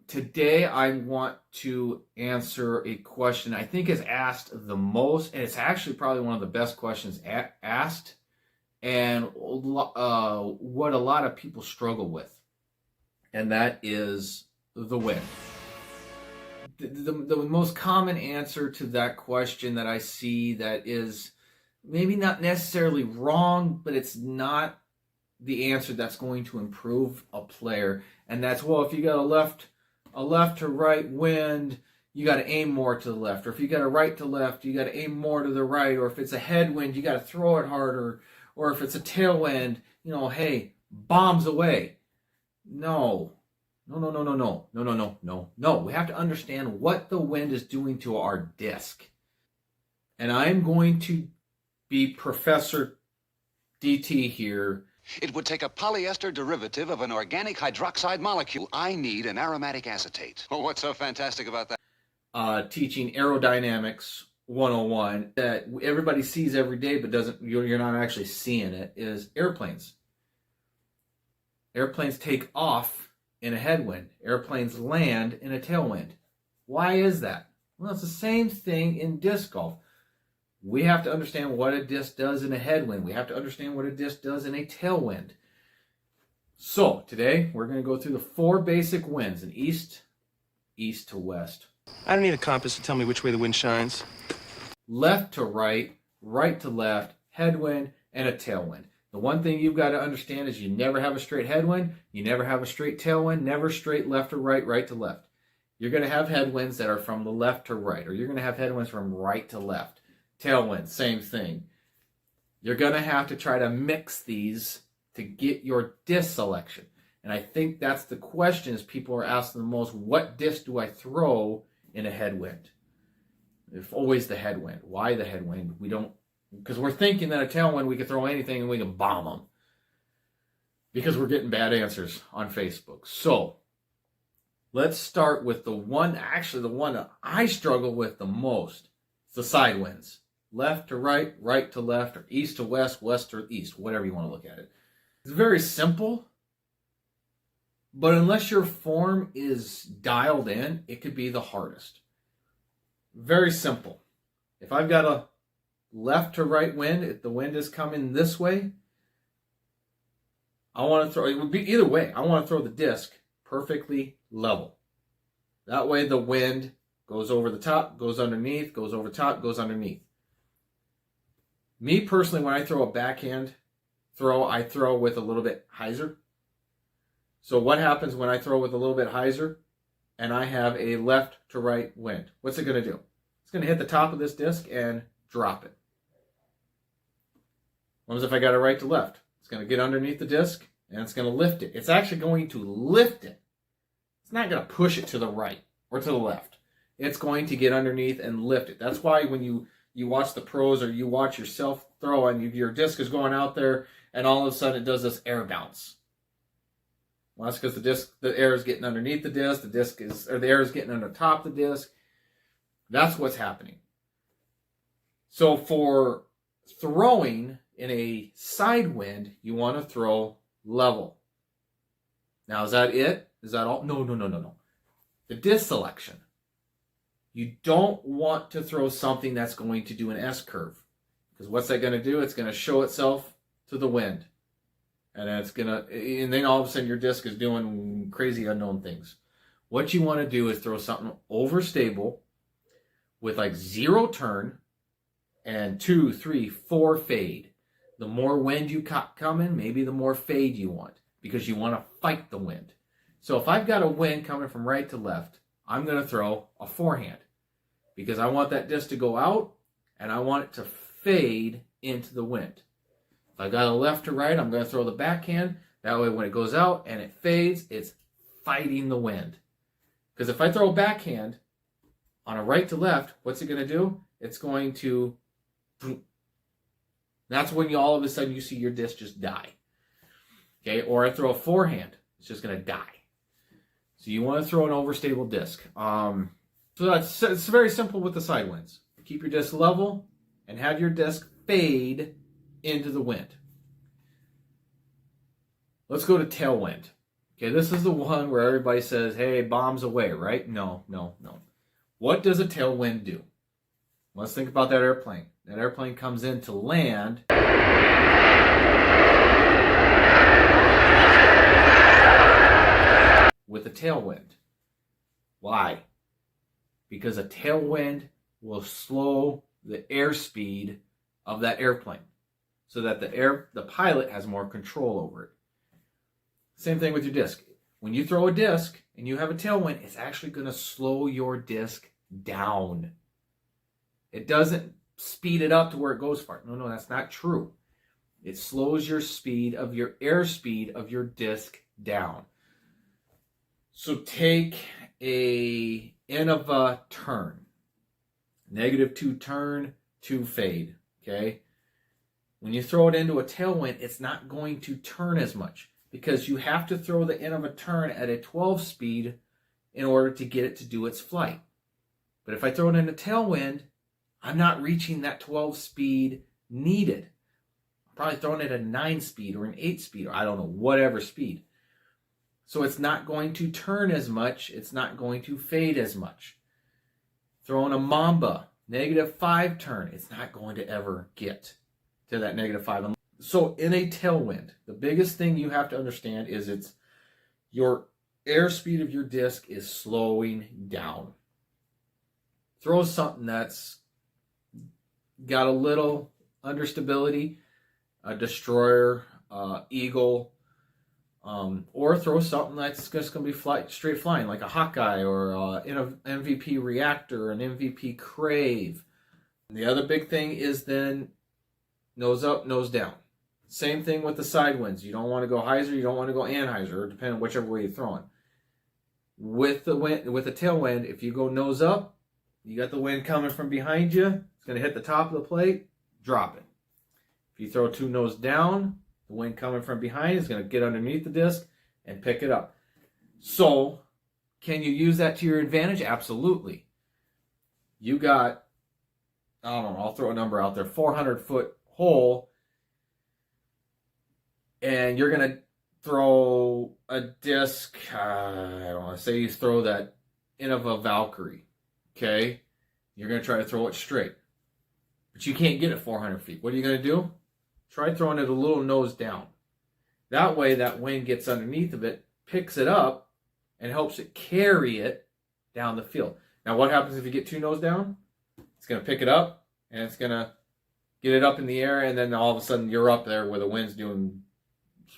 Today I want to answer a question I think is asked the most, and it's actually probably one of the best questions asked, and what a lot of people struggle with, and that is the wind. The most common answer to that question that I see that is maybe not necessarily wrong, but it's not the answer that's going to improve a player, and that's, well, if you got a left to right wind, you got to aim more to the left. Or if you got a right to left, you got to aim more to the right. Or if it's a headwind, you got to throw it harder. Or if it's a tailwind, hey, bombs away. No. We have to understand what the wind is doing to our disc. And I'm going to be Professor DT here. It would take a polyester derivative of an organic hydroxide molecule. I need an aromatic acetate. Oh, what's so fantastic about that? Teaching aerodynamics 101 that everybody sees every day but you're not actually seeing it, is airplanes. Airplanes take off in a headwind. Airplanes land in a tailwind. Why is that? Well, it's the same thing in disc golf. We have to understand what a disc does in a headwind. We have to understand what a disc does in a tailwind. So today we're going to go through the 4 basic winds in east to west. I don't need a compass to tell me which way the wind shines. Left to right, right to left, headwind, and a tailwind. The one thing you've got to understand is you never have a straight headwind, you never have a straight tailwind, never straight left to right, right to left. You're going to have headwinds that are from the left to right, or you're going to have headwinds from right to left. Tailwind, same thing. You're going to have to try to mix these to get your disc selection. And I think that's the questions people are asking the most. What disc do I throw in a headwind? It's always the headwind. Why the headwind? Because we're thinking that a tailwind, we can throw anything and we can bomb them. Because we're getting bad answers on Facebook. So, let's start with the one that I struggle with the most. It's the side winds. Left to right, right to left, or east to west, west to east, whatever you want to look at it. It's very simple, but unless your form is dialed in, it could be the hardest. Very simple. If I've got a left to right wind, if the wind is coming this way, I want to throw, it would be either way, I want to throw the disc perfectly level. That way the wind goes over the top, goes underneath, goes over top, goes underneath. Me personally, when I throw a backhand throw, I throw with a little bit hyzer. So what happens when I throw with a little bit hyzer and I have a left to right wind? What's it going to do? It's going to hit the top of this disc and drop it. What if I got a right to left? It's going to get underneath the disc and it's going to lift it. It's actually going to lift it. It's not going to push it to the right or to the left. It's going to get underneath and lift it. That's why when you watch the pros or you watch yourself throw and your disc is going out there and all of a sudden it does this air bounce. Well, that's because the air is getting underneath the disc, the air is getting under top of the disc. That's what's happening. So for throwing in a side wind, you want to throw level. Now, is that it? Is that all? No. The disc selection. You don't want to throw something that's going to do an S-curve. Because what's that going to do? It's going to show itself to the wind. And then all of a sudden your disc is doing crazy unknown things. What you want to do is throw something overstable with like 0 turn and 2, 3, 4 fade. The more wind you come in, maybe the more fade you want. Because you want to fight the wind. So if I've got a wind coming from right to left, I'm going to throw a forehand. Because I want that disc to go out and I want it to fade into the wind. If I got a left to right, I'm going to throw the backhand. That way when it goes out and it fades, it's fighting the wind. Because if I throw a backhand on a right to left, what's it going to do? It's going to... That's when all of a sudden you see your disc just die. Okay, or I throw a forehand, it's just going to die. So you want to throw an overstable disc. So it's very simple with the side winds. Keep your disc level and have your disc fade into the wind. Let's go to tailwind. Okay, this is the one where everybody says, hey, bombs away, right? No, no, no. What does a tailwind do? Let's think about that airplane. That airplane comes in to land. With a tailwind. Why? Because a tailwind will slow the airspeed of that airplane so that the pilot has more control over it. Same thing with your disc. When you throw a disc and you have a tailwind, it's actually going to slow your disc down. It doesn't speed it up to where it goes far. No, that's not true. It slows your speed of your airspeed of your disc down. So take a end of a turn. -2 turn, 2 fade. Okay? When you throw it into a tailwind, it's not going to turn as much because you have to throw the end of a turn at a 12 speed in order to get it to do its flight. But if I throw it in a tailwind, I'm not reaching that 12 speed needed. I'm probably throwing it at a 9 speed or an 8 speed or I don't know, whatever speed. So it's not going to turn as much. It's not going to fade as much. Throwing a Mamba, -5 turn, it's not going to ever get to that -5. So in a tailwind, the biggest thing you have to understand is it's your airspeed of your disc is slowing down. Throw something that's got a little understability, a Destroyer, Eagle, or throw something that's just going to be straight flying, like a Hawkeye or an MVP Reactor, an MVP Crave. And the other big thing is then nose up, nose down. Same thing with the side winds. You don't want to go hyzer, you don't want to go anhyzer, depending on whichever way you're throwing. With the tailwind, if you go nose up, you got the wind coming from behind you. It's going to hit the top of the plate, drop it. If you throw 2 nose down, the wind coming from behind is going to get underneath the disc and pick it up. So, can you use that to your advantage? Absolutely. You got, I don't know, I'll throw a number out there, 400-foot hole, and you're going to throw a disc, I don't know, say you throw that in of a Valkyrie, okay? You're going to try to throw it straight. But you can't get it 400 feet. What are you going to do? Try throwing it a little nose down. That way that wind gets underneath of it, picks it up, and helps it carry it down the field. Now what happens if you get 2 nose down? It's going to pick it up, and it's going to get it up in the air, and then all of a sudden you're up there where the wind's doing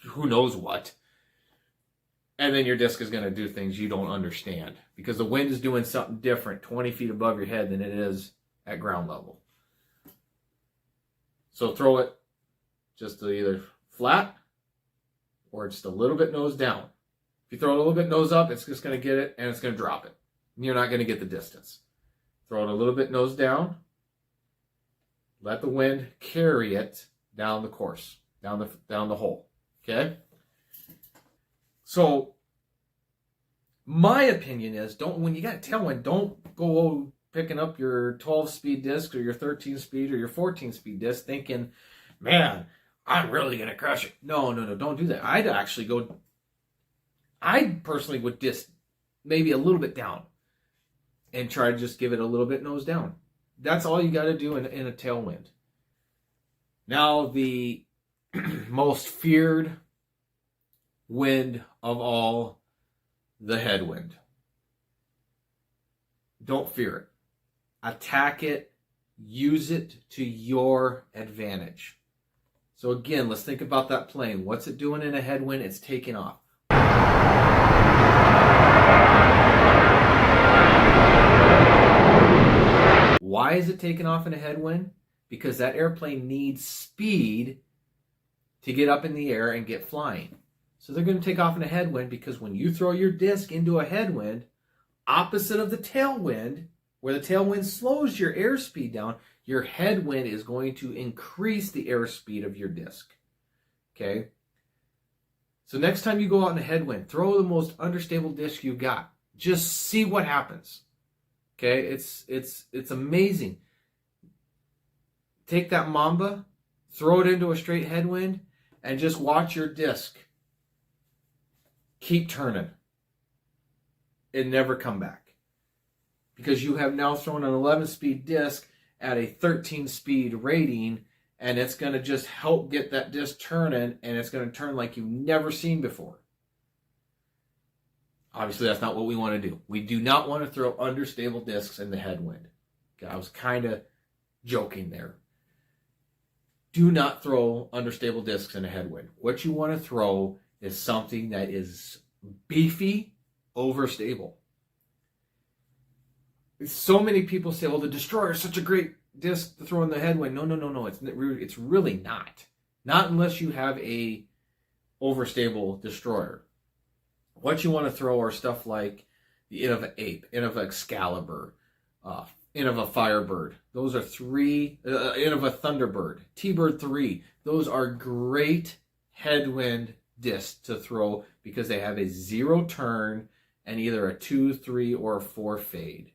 who knows what. And then your disc is going to do things you don't understand because the wind is doing something different 20 feet above your head than it is at ground level. So throw it just either flat or just a little bit nose down. If you throw it a little bit nose up, it's just going to get it and it's going to drop it. And you're not going to get the distance. Throw it a little bit nose down. Let the wind carry it down the course, down the hole. Okay? So, my opinion is, when you got a tailwind, don't go picking up your 12-speed disc or your 13-speed or your 14-speed disc thinking, man, I'm really going to crush it. No, don't do that. I personally would disc maybe a little bit down and try to just give it a little bit nose down. That's all you got to do in a tailwind. Now, the most feared wind of all, the headwind. Don't fear it. Attack it. Use it to your advantage. So again, let's think about that plane. What's it doing in a headwind? It's taking off. Why is it taking off in a headwind? Because that airplane needs speed to get up in the air and get flying. So they're going to take off in a headwind because when you throw your disc into a headwind, opposite of the tailwind, where the tailwind slows your airspeed down, your headwind is going to increase the airspeed of your disc. Okay? So next time you go out in a headwind, throw the most understable disc you got. Just see what happens. Okay? It's amazing. Take that Mamba, throw it into a straight headwind, and just watch your disc keep turning and never come back. Because you have now thrown an 11-speed disc at a 13-speed rating, and it's going to just help get that disc turning, and it's going to turn like you've never seen before. Obviously, that's not what we want to do. We do not want to throw understable discs in the headwind. Okay, I was kind of joking there. Do not throw understable discs in a headwind. What you want to throw is something that is beefy, overstable. So many people say, well, the Destroyer is such a great disc to throw in the headwind. No. It's really not. Not unless you have a overstable Destroyer. What you want to throw are stuff like the Innova Ape, Innova Excalibur, Innova Firebird. Those are three, Innova Thunderbird, T-Bird 3. Those are great headwind discs to throw because they have a 0 turn and either a 2, 3, or a 4 fade.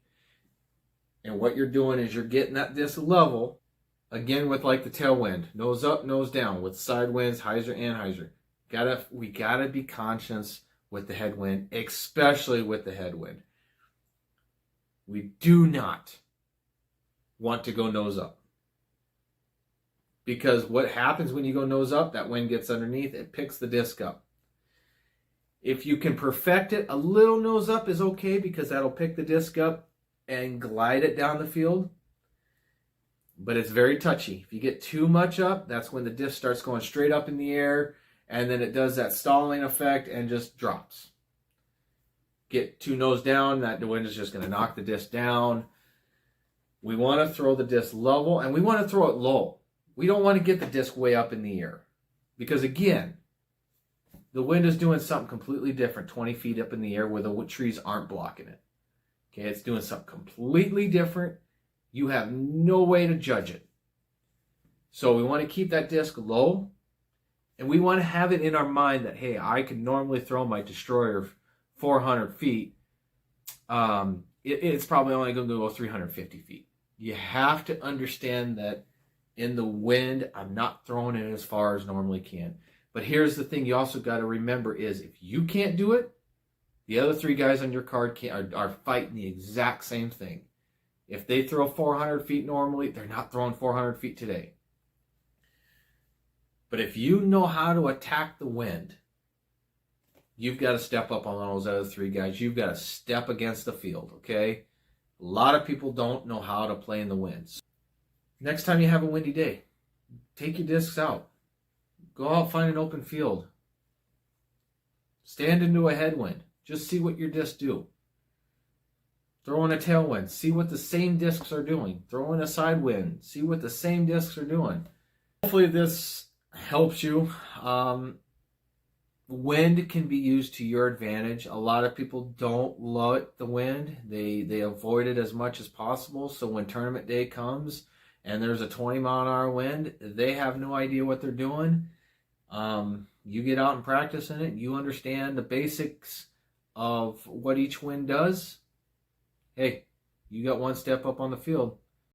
And what you're doing is you're getting that disc level, again with like the tailwind, nose up, nose down, with side winds, hyzer and hyzer. We gotta be conscious with the headwind, especially with the headwind. We do not want to go nose up. Because what happens when you go nose up, that wind gets underneath, it picks the disc up. If you can perfect it, a little nose up is okay because that'll pick the disc up and glide it down the field. But it's very touchy. If you get too much up, that's when the disc starts going straight up in the air, and then it does that stalling effect and just drops. Get too nose down, that the wind is just going to knock the disc down. We want to throw the disc level, and we want to throw it low. We don't want to get the disc way up in the air. Because again, the wind is doing something completely different 20 feet up in the air where the trees aren't blocking it. Okay, it's doing something completely different. You have no way to judge it. So we want to keep that disc low, and we want to have it in our mind that, hey, I can normally throw my Destroyer 400 feet. It's probably only going to go 350 feet. You have to understand that in the wind, I'm not throwing it as far as normally can. But here's the thing you also got to remember is if you can't do it, the other 3 guys on your card are fighting the exact same thing. If they throw 400 feet normally, they're not throwing 400 feet today. But if you know how to attack the wind, you've got to step up on those other 3 guys. You've got to step against the field, okay? A lot of people don't know how to play in the winds. Next time you have a windy day, take your discs out. Go out, find an open field. Stand into a headwind. Just see what your discs do. Throw in a tailwind. See what the same discs are doing. Throw in a side wind. See what the same discs are doing. Hopefully this helps you. Wind can be used to your advantage. A lot of people don't love the wind. They avoid it as much as possible. So when tournament day comes and there's a 20-mile-an-hour wind, they have no idea what they're doing. You get out and practice in it. You understand the basics of what each wind does. Hey, you got one step up on the field.